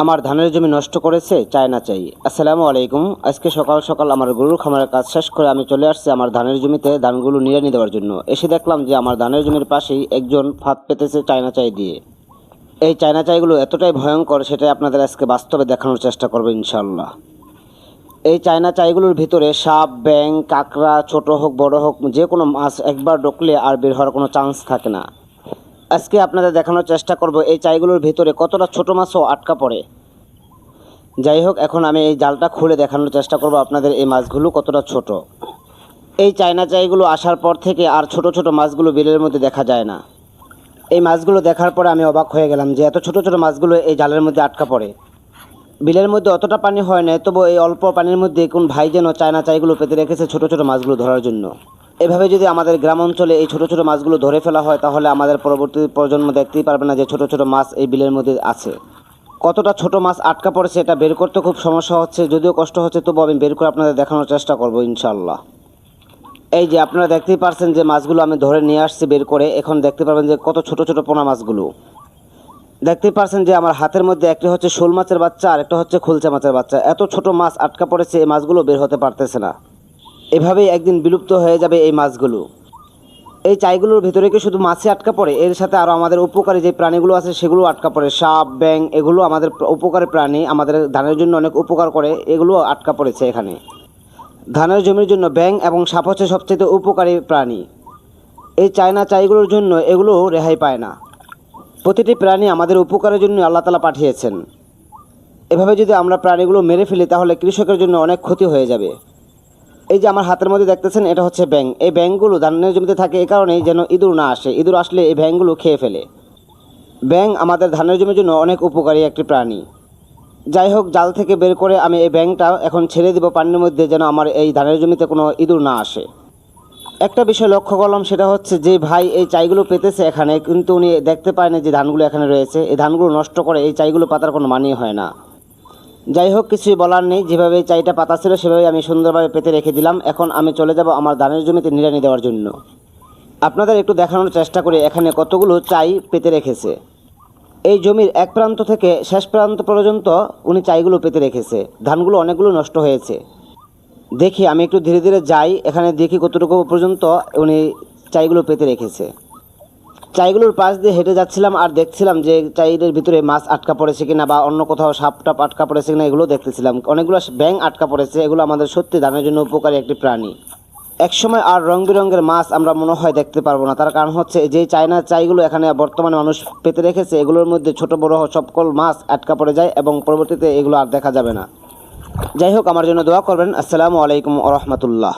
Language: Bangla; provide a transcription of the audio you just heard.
আমার ধানের জমি নষ্ট করেছে চায়না চাই। আসসালামু আলাইকুম। আজকে সকাল সকাল আমার গরুর খামারের কাজ শেষ করে আমি চলে আসছি আমার ধানের জমিতে ধানগুলো নিড়ানি দেওয়ার জন্য। এসে দেখলাম যে আমার ধানের জমির পাশেই একজন ফাঁদ পেতেছে চায়না চাই দিয়ে। এই চায়না চাইগুলো এতটাই ভয়ঙ্কর, সেটাই আপনাদের আজকে বাস্তবে দেখানোর চেষ্টা করবো ইনশাল্লাহ। এই চায়না চাইগুলোর ভিতরে সাপ, ব্যাঙ, কাঁকড়া, ছোট হোক বড় হোক যে কোনো মাছ একবার ঢুকলে আর বের হওয়ার কোনো চান্স থাকে না। আজকে আপনাদের দেখানোর চেষ্টা করব এই চাইগুলোর ভিতরে কতটা ছোট মাছও আটকা পড়ে। যাই হোক, এখন আমি এই জালটা খুলে দেখানোর চেষ্টা করব আপনাদের এই মাছগুলো কতটা ছোট। এই চায়না চাইগুলো আসার পর থেকে আর ছোট ছোট মাছগুলো বিলের মধ্যে দেখা যায় না। এই মাছগুলো দেখার পরে আমি অবাক হয়ে গেলাম যে এত ছোট ছোট মাছগুলো এই জালের মধ্যে আটকা পড়ে। বিলের মধ্যে অতটা পানি হয় না, তবু এই অল্প পানির মধ্যে কোন ভাই যেন চায়না চাইগুলো পেতে রেখেছে ছোট ছোট মাছগুলো ধরার জন্য। এভাবে যদি আমাদের গ্রাম অঞ্চলে এই ছোট ছোট মাছগুলো ধরে ফেলা হয়, তাহলে আমাদের পরবর্তী প্রজন্ম দেখতেই পারবে না যে ছোট ছোট মাছ এই বিলের মধ্যে আছে। কতটা ছোট মাছ আটকা পড়েছে এটা বের করতে খুব সমস্যা হচ্ছে, যদিও কষ্ট হচ্ছে, তবু আমি বের করে আপনাদের দেখানোর চেষ্টা করব ইনশাল্লাহ। এই যে আপনারা দেখতেই পারছেন যে মাছগুলো আমি ধরে নিয়ে আসছি বের করে। এখন দেখতে পারবেন যে কত ছোট ছোট পোনা মাছগুলো। দেখতেই পারছেন যে আমার হাতের মধ্যে একটি হচ্ছে শোল মাছের বাচ্চা আর একটা হচ্ছে খুলচা মাছের বাচ্চা। এত ছোট মাছ আটকা পড়েছে, এই মাছগুলো বের হতে পারতেছে না। এভাবেই একদিন বিলুপ্ত হয়ে যাবে এই মাছগুলো। এই চাইগুলোর ভিতরে কি শুধু মাছই আটকা পড়ে, এর সাথে আরও আমাদের উপকারী যে প্রাণীগুলো আছে সেগুলো আটকা পড়ে। সাপ, ব্যাঙ, এগুলো আমাদের উপকারী প্রাণী, আমাদের ধানের জন্য অনেক উপকার করে, এগুলো আটকা পড়েছে এখানে। ধানের জমির জন্য ব্যাঙ এবং সাপ হচ্ছে সবচেয়ে উপকারী প্রাণী। এই চায়না চাইগুলোর জন্য এগুলো রেহাই পায় না। প্রতিটি প্রাণী আমাদের উপকারের জন্য আল্লাহ তাআলা পাঠিয়েছেন। এভাবে যদি আমরা প্রাণীগুলো মেরে ফেলি তাহলে কৃষকের জন্য অনেক ক্ষতি হয়ে যাবে। এই যে আমার হাতের মধ্যে দেখতেছেন এটা হচ্ছে ব্যাঙ। এই ব্যাঙগুলো ধানের জমিতে থাকে এই কারণেই যেন ইঁদুর না আসে। ইঁদুর আসলে এই ব্যাঙগুলো খেয়ে ফেলে। ব্যাঙ আমাদের ধানের জমির জন্য অনেক উপকারী একটি প্রাণী। যাই হোক, জাল থেকে বের করে আমি এই ব্যাঙটা এখন ছেড়ে দিব পানির মধ্যে, যেন আমার এই ধানের জমিতে কোনো ইঁদুর না আসে। একটা বিষয় লক্ষ্য করলাম, সেটা হচ্ছে যে ভাই এই চাইগুলো পেতেছে এখানে, কিন্তু উনি দেখতে পায় না যে ধানগুলো এখানে রয়েছে। এই ধানগুলো নষ্ট করে এই চাইগুলো পাতার কোনো মানেই হয় না। যাই হোক, কিছুই বলার নেই, যেভাবে চাইটা পাতা ছিল সেভাবে আমি সুন্দরভাবে পেতে রেখে দিলাম। এখন আমি চলে যাব আমার ধানের জমিতে নিড়ানি দেওয়ার জন্য। আপনাদের একটু দেখানোর চেষ্টা করি এখানে কতগুলো চাই পেতে রেখেছে। এই জমির এক প্রান্ত থেকে শেষ প্রান্ত পর্যন্ত উনি চাইগুলো পেতে রেখেছে। ধানগুলো অনেকগুলো নষ্ট হয়েছে। দেখি আমি একটু ধীরে ধীরে যাই, এখানে দেখি কতটুকু পর্যন্ত উনি চাইগুলো পেতে রেখেছে। চাইগুলোর পাশ দিয়ে হেঁটে যাচ্ছিলাম আর দেখছিলাম যে চাইদের ভিতরে মাছ আটকা পড়েছে কিনা বা অন্য কোথাও সাপ টাপ আটকা পড়েছে কিনা, এগুলো দেখতেছিলাম। অনেকগুলো ব্যাঙ আটকা পড়েছে। এগুলো আমাদের সত্যি ধানের জন্য উপকারী একটি প্রাণী। একসময় আর রং বেরঙের মাছ আমরা মনে হয় দেখতে পারবো না। তার কারণ হচ্ছে যে চায়না চাইগুলো এখানে বর্তমানে মানুষ পেতে রেখেছে, এগুলোর মধ্যে ছোট বড় সকল মাছ আটকা পড়ে যায় এবং পরবর্তীতে এগুলো আর দেখা যাবে না। যাই হোক, আমার জন্য দোয়া করবেন। আসসালামু আলাইকুম ওয়া রাহমাতুল্লাহ।